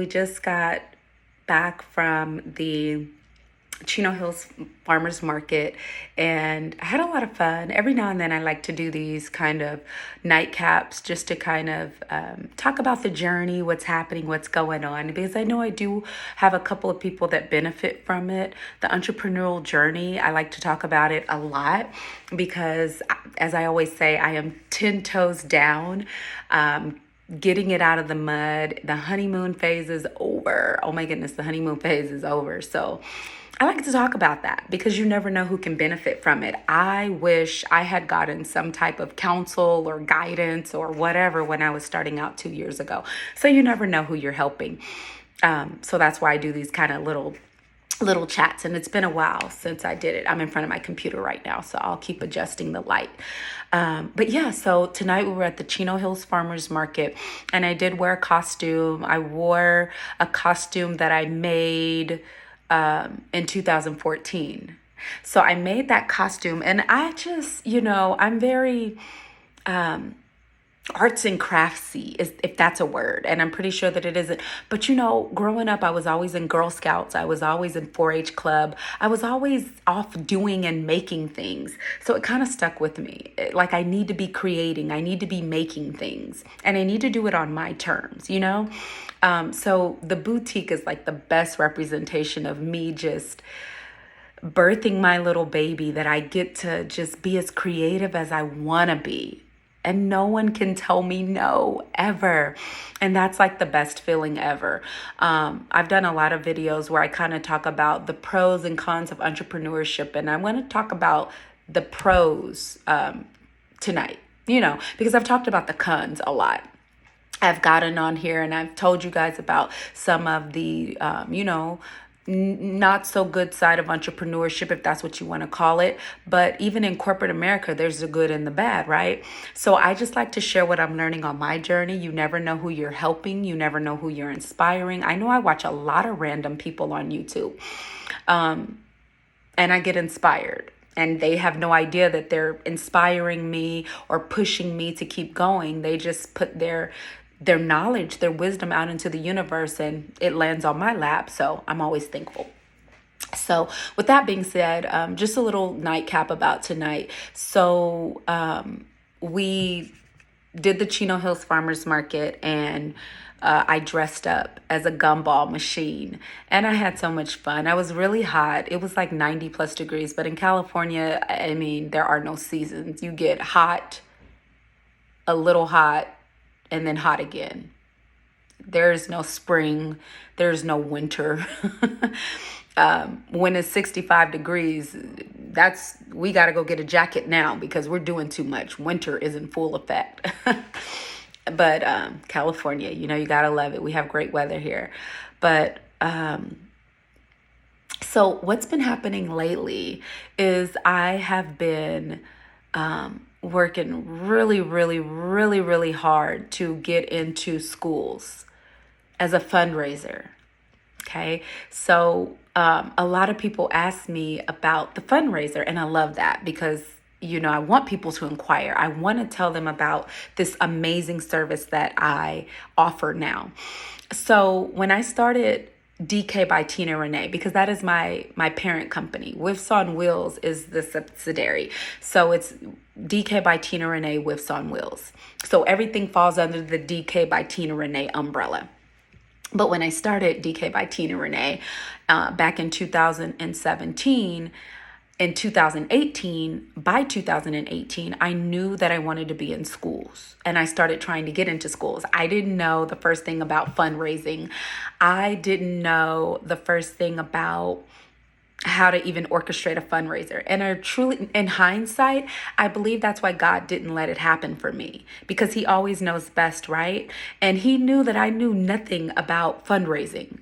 just got back from the Chino Hills Farmers Market, and I had a lot of fun. Every now and then I like to do these kind of nightcaps just to kind of talk about the journey, what's happening, what's going on, because I know I do have a couple of people that benefit from it. The entrepreneurial journey, I like to talk about it a lot because, as I always say, I am 10 toes down. Getting it out of the mud. The honeymoon phase is over. Oh my goodness, the honeymoon phase is over. So I like to talk about that because you never know who can benefit from it. I wish I had gotten some type of counsel or guidance or whatever when I was starting out 2 years ago. So you never know who you're helping. So that's why I do these kind of little chats, and it's been a while since I did it. I'm in front of my computer right now, so I'll keep adjusting the light. But yeah, so tonight we were at the Chino Hills Farmers Market, and I did wear a costume. I wore a costume that I made in 2014. So I made that costume, and I just, I'm very arts and craftsy, if that's a word, and I'm pretty sure that it isn't. But growing up, I was always in Girl Scouts. I was always in 4-H club. I was always off doing and making things. So it kind of stuck with me. Like, I need to be creating. I need to be making things, and I need to do it on my terms, So the boutique is like the best representation of me just birthing my little baby, that I get to just be as creative as I want to be. And no one can tell me no, ever. And that's like the best feeling ever. I've done a lot of videos where I kind of talk about the pros and cons of entrepreneurship. And I want to talk about the pros tonight, because I've talked about the cons a lot. I've gotten on here and I've told you guys about some of the, not so good side of entrepreneurship, if that's what you want to call it. But even in corporate America, there's the good and the bad, right? So I just like to share what I'm learning on my journey. You never know who you're helping. You never know who you're inspiring. I know I watch a lot of random people on YouTube, and I get inspired. And they have no idea that they're inspiring me or pushing me to keep going. They just put their knowledge, their wisdom out into the universe, and it lands on my lap. So I'm always thankful. So with that being said, just a little nightcap about tonight. So we did the Chino Hills Farmers Market, and I dressed up as a gumball machine, and I had so much fun. I was really hot. It was like 90 plus degrees, but in California, I mean, there are no seasons. You get hot, a little hot, and then hot again. There's no spring. There's no winter. When it's 65 degrees, we got to go get a jacket now because we're doing too much. Winter is in full effect. But California, you got to love it. We have great weather here. But so what's been happening lately is I have been working really, really, really, really hard to get into schools as a fundraiser. Okay. So a lot of people ask me about the fundraiser, and I love that because I want people to inquire. I want to tell them about this amazing service that I offer now. So when I started DK by Tina Renee, because that is my parent company. Whiffs on Wheels is the subsidiary. So it's DK by Tina Renee, Whiffs on Wheels. So everything falls under the DK by Tina Renee umbrella. But when I started DK by Tina Renee back in 2017, in 2018, by 2018, I knew that I wanted to be in schools, and I started trying to get into schools. I didn't know the first thing about fundraising. I didn't know the first thing about how to even orchestrate a fundraiser. And I truly, in hindsight, I believe that's why God didn't let it happen for me, because he always knows best, right? And he knew that I knew nothing about fundraising.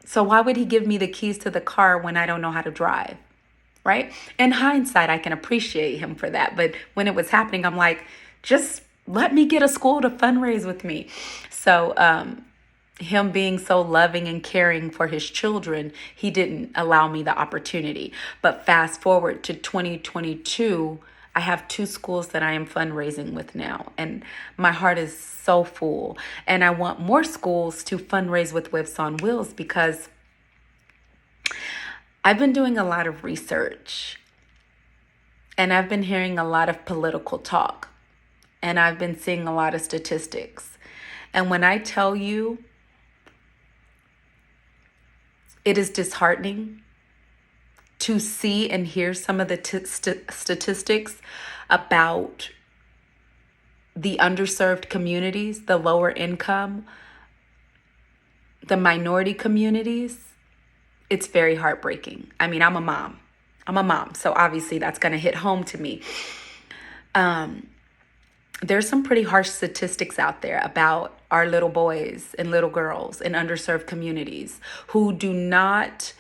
So why would he give me the keys to the car when I don't know how to drive? Right? In hindsight, I can appreciate him for that. But when it was happening, I'm like, just let me get a school to fundraise with me. So him being so loving and caring for his children, he didn't allow me the opportunity. But fast forward to 2022, I have 2 schools that I am fundraising with now, and my heart is so full. And I want more schools to fundraise with Whips on Wheels because I've been doing a lot of research and I've been hearing a lot of political talk and I've been seeing a lot of statistics. And when I tell you, it is disheartening to see and hear some of the statistics about the underserved communities, the lower income, the minority communities. It's very heartbreaking. I mean, I'm a mom, so obviously that's going to hit home to me. There's some pretty harsh statistics out there about our little boys and little girls in underserved communities who do not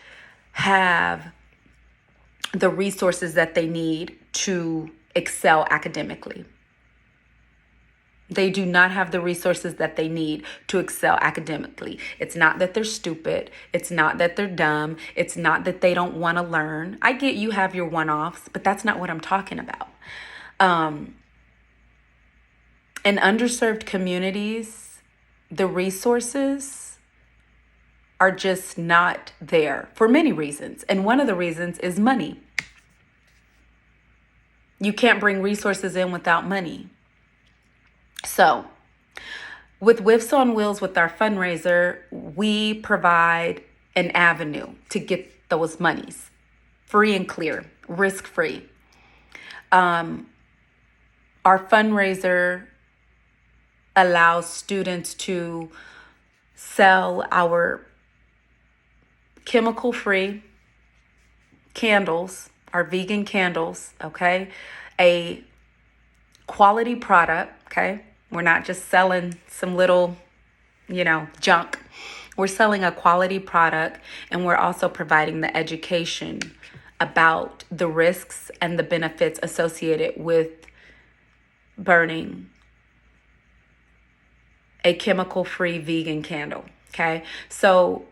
have the resources that they need to excel academically. They do not have the resources that they need to excel academically. It's not that they're stupid. It's not that they're dumb. It's not that they don't want to learn. I get you have your one-offs, but that's not what I'm talking about. In underserved communities, the resources are just not there for many reasons. And one of the reasons is money. You can't bring resources in without money. So with Whiffs on Wheels, with our fundraiser, we provide an avenue to get those monies free and clear, risk-free. Our fundraiser allows students to sell our chemical-free candles, our vegan candles, okay? A quality product, okay? We're not just selling some little, junk. We're selling a quality product, and we're also providing the education about the risks and the benefits associated with burning a chemical-free vegan candle. Okay, so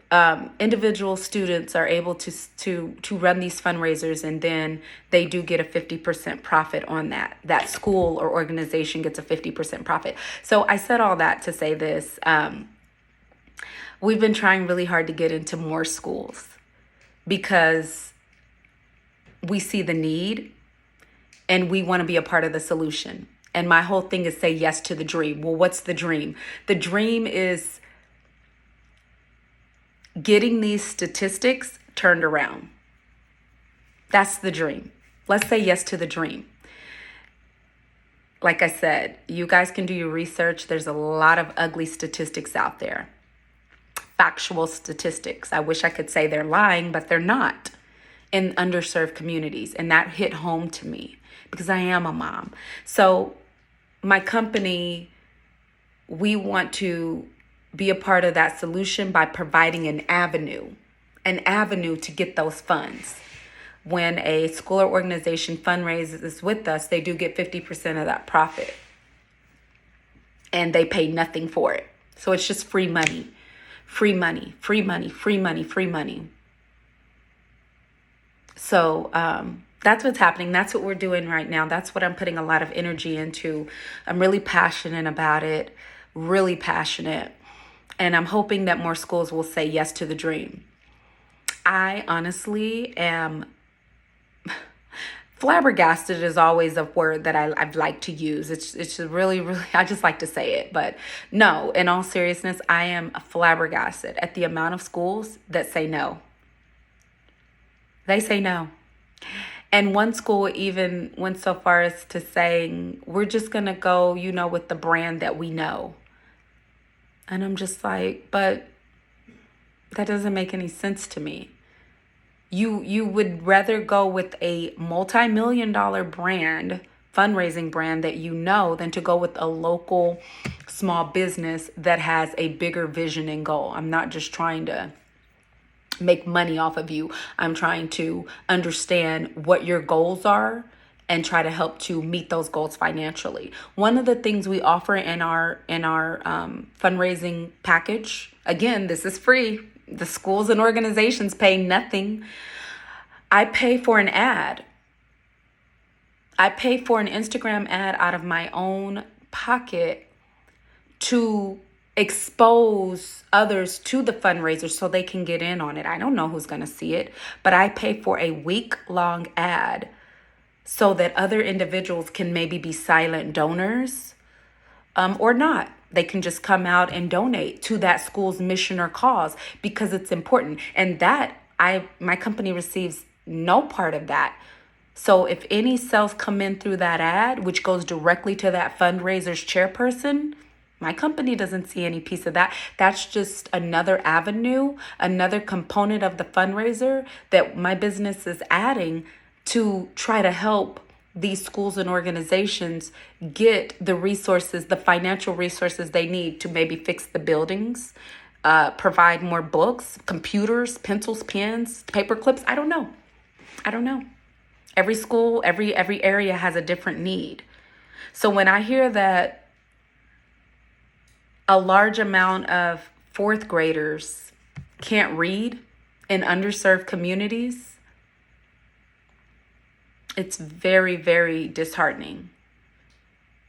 individual students are able to run these fundraisers, and then they do get a 50% profit on that. That school or organization gets a 50% profit. So I said all that to say this. We've been trying really hard to get into more schools because we see the need and we want to be a part of the solution. And my whole thing is say yes to the dream. Well, what's the dream? The dream is getting these statistics turned around. That's the dream. Let's say yes to the dream. Like I said, you guys can do your research. There's a lot of ugly statistics out there. Factual statistics. I wish I could say they're lying, but they're not in underserved communities. And that hit home to me because I am a mom. So my company, we want to be a part of that solution by providing an avenue to get those funds. When a school or organization fundraises with us, they do get 50% of that profit. And they pay nothing for it. So it's just free money, free money, free money, free money, free money. So that's what's happening. That's what we're doing right now. That's what I'm putting a lot of energy into. I'm really passionate about it, really passionate. And I'm hoping that more schools will say yes to the dream. I honestly am flabbergasted is always a word that I've liked to use. It's really, I just like to say it. But no, in all seriousness, I am flabbergasted at the amount of schools that say no. They say no. And one school even went so far as to saying, we're just going to go, with the brand that we know. And I'm just like, but that doesn't make any sense to me. You would rather go with a multi-million-dollar brand, fundraising brand that than to go with a local small business that has a bigger vision and goal. I'm not just trying to make money off of you. I'm trying to understand what your goals are and try to help to meet those goals financially. One of the things we offer in our fundraising package, again, this is free. The schools and organizations pay nothing. I pay for an ad. I pay for an Instagram ad out of my own pocket to expose others to the fundraiser so they can get in on it. I don't know who's going to see it, but I pay for a week-long ad so that other individuals can maybe be silent donors, or not. They can just come out and donate to that school's mission or cause because it's important. And that my company receives no part of that. So if any sales come in through that ad, which goes directly to that fundraiser's chairperson, my company doesn't see any piece of that. That's just another avenue, another component of the fundraiser that my business is adding to try to help these schools and organizations get the resources, the financial resources they need to maybe fix the buildings, provide more books, computers, pencils, pens, paper clips. I don't know. Every school, every area has a different need. So when I hear that a large amount of fourth graders can't read in underserved communities, it's very, very disheartening.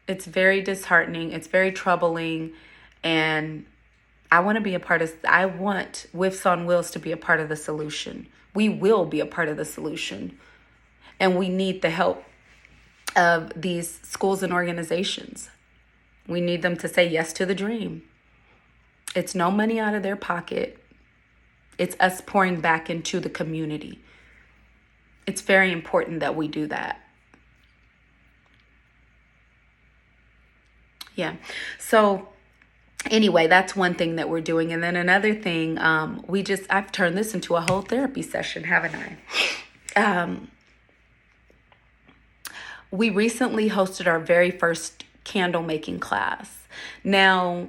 It's very disheartening. It's very troubling. And I want Whiffs on Wheels to be a part of the solution. We will be a part of the solution. And we need the help of these schools and organizations. We need them to say yes to the dream. It's no money out of their pocket. It's us pouring back into the community. It's very important that we do that. Yeah. So anyway, that's one thing that we're doing. And then another thing, I've turned this into a whole therapy session, haven't I? We recently hosted our very first candle making class. Now,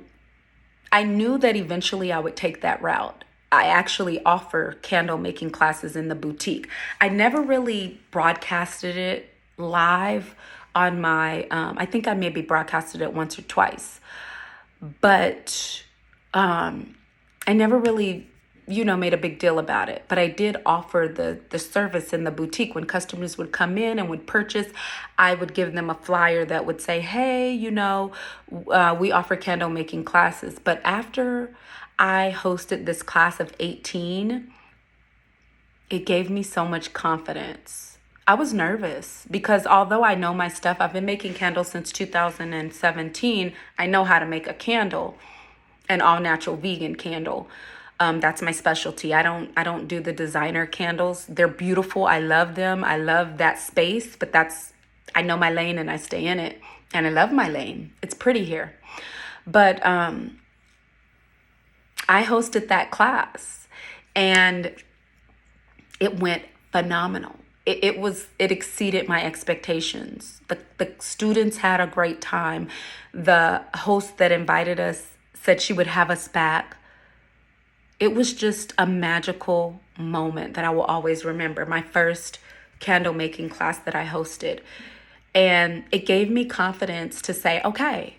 I knew that eventually I would take that route. I actually offer candle making classes in the boutique. I never really broadcasted it live on my, I think I maybe broadcasted it once or twice, but I never really, made a big deal about it. But I did offer the service in the boutique. When customers would come in and would purchase, I would give them a flyer that would say, hey, we offer candle making classes. But after I hosted this class of 18, it gave me so much confidence. I was nervous because although I know my stuff, I've been making candles since 2017. I know how to make a candle, an all natural vegan candle. That's my specialty. I don't do the designer candles. They're beautiful. I love them. I love that space, but I know my lane and I stay in it. And I love my lane. It's pretty here. But I hosted that class and it went phenomenal. It exceeded my expectations. The students had a great time. The host that invited us said she would have us back. It was just a magical moment that I will always remember. My first candle making class that I hosted. And it gave me confidence to say, okay,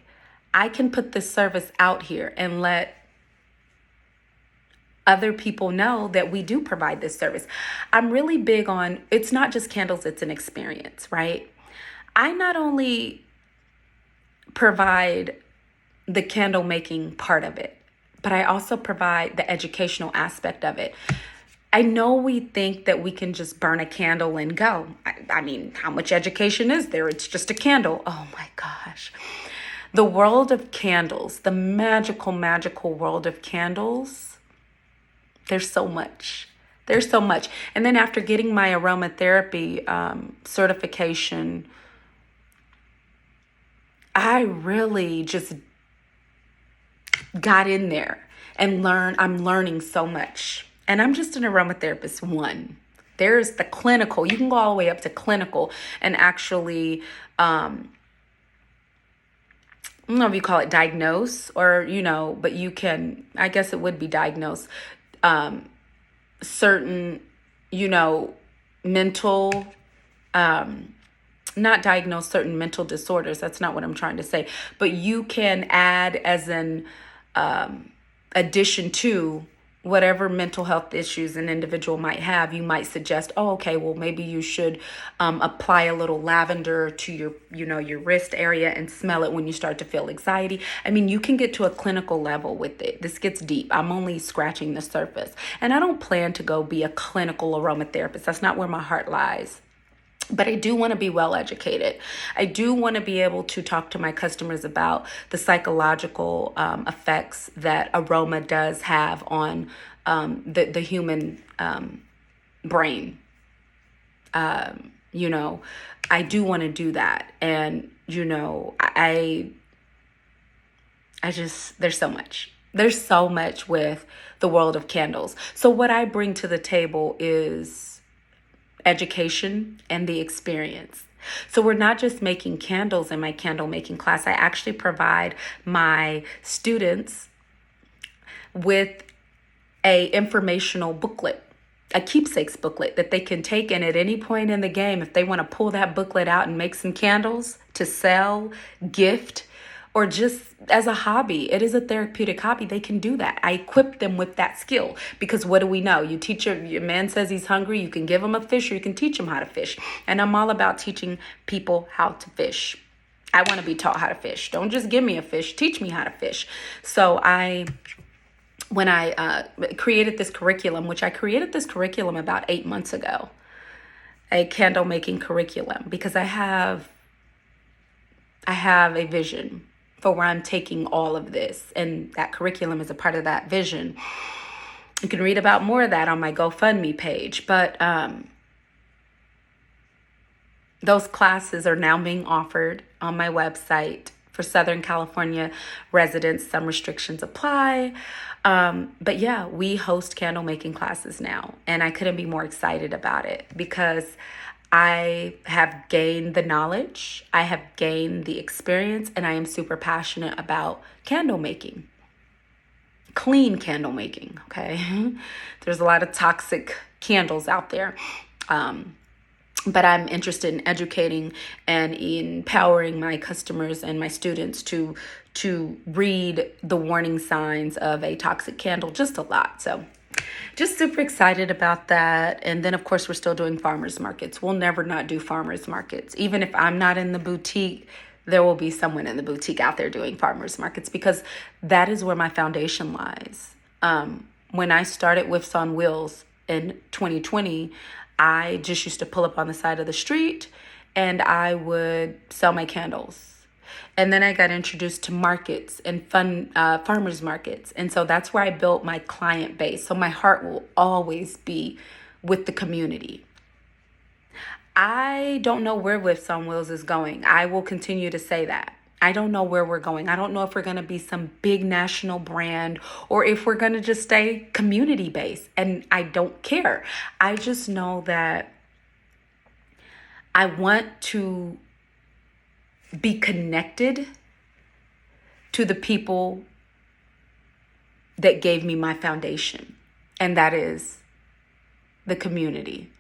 I can put this service out here and let other people know that we do provide this service. I'm really big on, it's not just candles, it's an experience, right? I not only provide the candle making part of it, but I also provide the educational aspect of it. I know we think that we can just burn a candle and go. I mean, how much education is there? It's just a candle. Oh my gosh. The world of candles, the magical, magical world of candles, there's so much. There's so much. And then after getting my aromatherapy certification, I really just got in there and I'm learning so much. And I'm just an aromatherapist one. There's the clinical. You can go all the way up to clinical and actually, I don't know if you call it diagnose or, but you can, I guess it would be diagnose, certain, mental, not diagnose certain mental disorders. That's not what I'm trying to say. But you can add as an addition to whatever mental health issues an individual might have, you might suggest, oh, okay, well, maybe you should apply a little lavender to your wrist area and smell it when you start to feel anxiety. I mean, you can get to a clinical level with it. This gets deep. I'm only scratching the surface. And I don't plan to go be a clinical aromatherapist. That's not where my heart lies. But I do want to be well educated. I do want to be able to talk to my customers about the psychological effects that aroma does have on the human brain. You know, I do want to do that. And, you know, I just, there's so much. There's so much with the world of candles. So what I bring to the table is education and the experience. So we're not just making candles in my candle making class. I actually provide my students with a informational booklet, a keepsakes booklet that they can take in at any point in the game. If they want to pull that booklet out and make some candles to sell, gift, or just as a hobby, it is a therapeutic hobby. They can do that. I equip them with that skill because what do we know? You teach your man says he's hungry. You can give him a fish or you can teach him how to fish. And I'm all about teaching people how to fish. I want to be taught how to fish. Don't just give me a fish. Teach me how to fish. So when I created this curriculum, which I created this curriculum about 8 months ago, a candle making curriculum, because I have a vision for where I'm taking all of this. And that curriculum is a part of that vision. You can read about more of that on my GoFundMe page. But those classes are now being offered on my website for Southern California residents. Some restrictions apply. But yeah, we host candle making classes now. And I couldn't be more excited about it because I have gained the knowledge, I have gained the experience, and I am super passionate about candle making. Clean candle making, okay? There's a lot of toxic candles out there. But I'm interested in educating and empowering my customers and my students to read the warning signs of a toxic candle, just a lot. So just super excited about that. And then, of course, we're still doing farmers markets. We'll never not do farmers markets. Even if I'm not in the boutique, there will be someone in the boutique out there doing farmers markets because that is where my foundation lies. When I started Whiffs on Wheels in 2020, I just used to pull up on the side of the street and I would sell my candles. And then I got introduced to markets and farmers markets. And so that's where I built my client base. So my heart will always be with the community. I don't know where Whiffs on Wheels is going. I will continue to say that. I don't know where we're going. I don't know if we're going to be some big national brand or if we're going to just stay community based. And I don't care. I just know that I want to be connected to the people that gave me my foundation, and that is the community.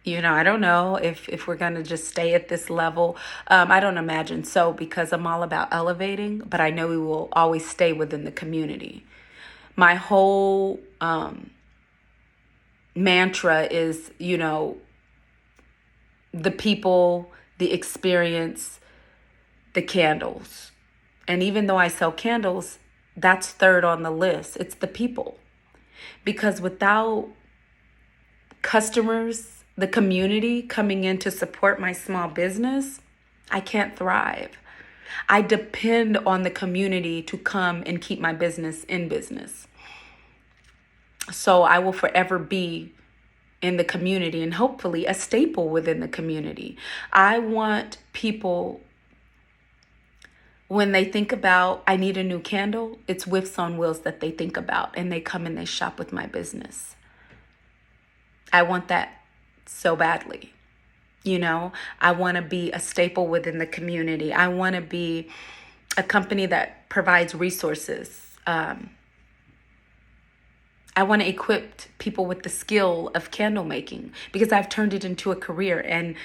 You know, I don't know if we're going to just stay at this level. I don't imagine so because I'm all about elevating, but I know we will always stay within the community. My whole mantra is, you know, the people, the experience, the candles. And even though I sell candles, that's third on the list. It's the people. Because without customers, the community coming in to support my small business, I can't thrive. I depend on the community to come and keep my business in business. So I will forever be in the community and hopefully a staple within the community. I want people, when they think about, I need a new candle, it's Whiffs on Wheels that they think about, and they come and they shop with my business. I want that so badly. You know, I want to be a staple within the community. I want to be a company that provides resources. I want to equip people with the skill of candle making because I've turned it into a career, and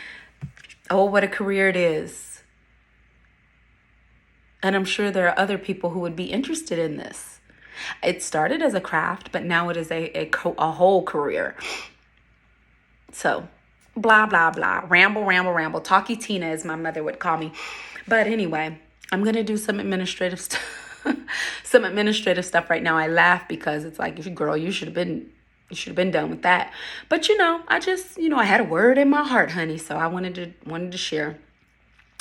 oh, what a career it is. And I'm sure there are other people who would be interested in this. It started as a craft, but now it is a whole career. So, blah, blah, blah. Ramble, ramble, ramble. Talky Tina, as my mother would call me. But anyway, I'm going to do some administrative stuff. Some administrative stuff right now. I laugh because it's like, girl, you should have been done with that. But I just, I had a word in my heart, honey. So I wanted to share.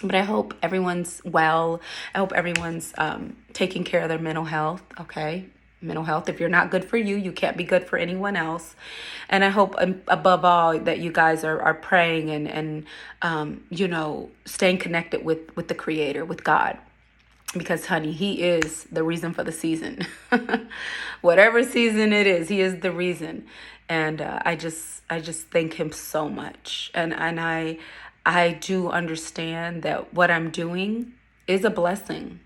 But I hope everyone's well. I hope everyone's taking care of their mental health. Okay. Mental health. If you're not good for you, you can't be good for anyone else. And I hope above all that you guys are praying and staying connected with the Creator, with God. Because, honey, He is the reason for the season. Whatever season it is, He is the reason. And I just thank Him so much. And I do understand that what I'm doing is a blessing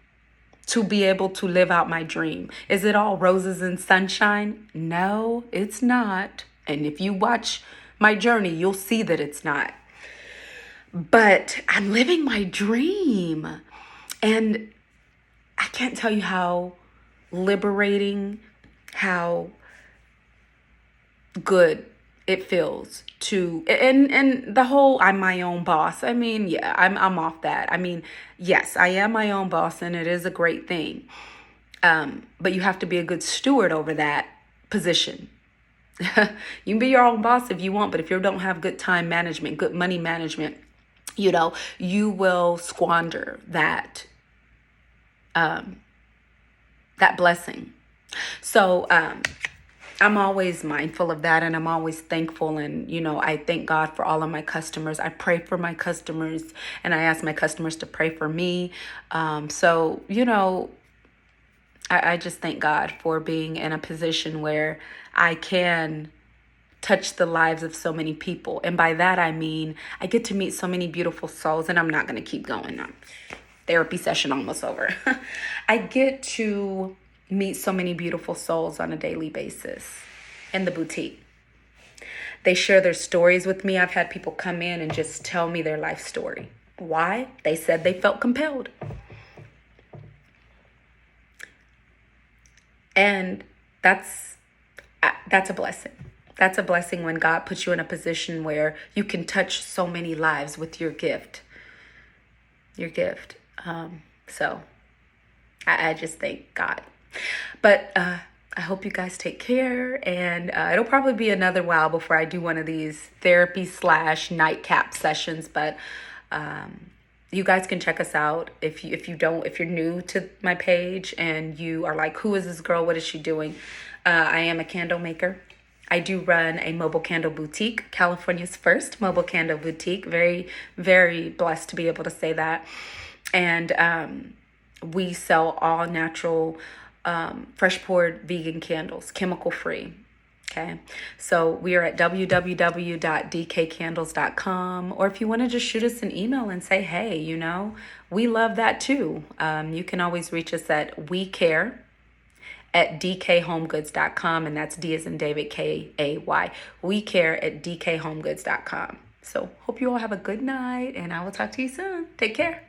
to be able to live out my dream. Is it all roses and sunshine? No, it's not. And if you watch my journey, you'll see that it's not. But I'm living my dream. And I can't tell you how liberating, how good it feels to, and the whole I'm my own boss. I mean, yeah, I'm off that. I mean, yes, I am my own boss and it is a great thing. But you have to be a good steward over that position. You can be your own boss if you want, but if you don't have good time management, good money management, you will squander that blessing. So I'm always mindful of that, and I'm always thankful. And I thank God for all of my customers. I pray for my customers, and I ask my customers to pray for me. So I just thank God for being in a position where I can touch the lives of so many people. And by that I mean I get to meet so many beautiful souls. And I'm not going to keep going. Therapy session almost over. I get to meet so many beautiful souls on a daily basis in the boutique. They share their stories with me. I've had people come in and just tell me their life story. Why? They said they felt compelled. And that's a blessing. That's a blessing when God puts you in a position where you can touch so many lives with your gift. So I just thank God. But I hope you guys take care, and it'll probably be another while before I do one of these therapy / nightcap sessions. But you guys can check us out if you're new to my page and you are like, who is this girl? What is she doing? I am a candle maker. I do run a mobile candle boutique, California's first mobile candle boutique. Very, very blessed to be able to say that. And we sell all natural, fresh poured vegan candles, chemical free. Okay. So we are at www.dkcandles.com. Or if you want to just shoot us an email and say, hey, we love that too. You can always reach us at wecare at dkhomegoods.com, and that's D as in David, K-A-Y. wecare at dkhomegoods.com. So hope you all have a good night, and I will talk to you soon. Take care.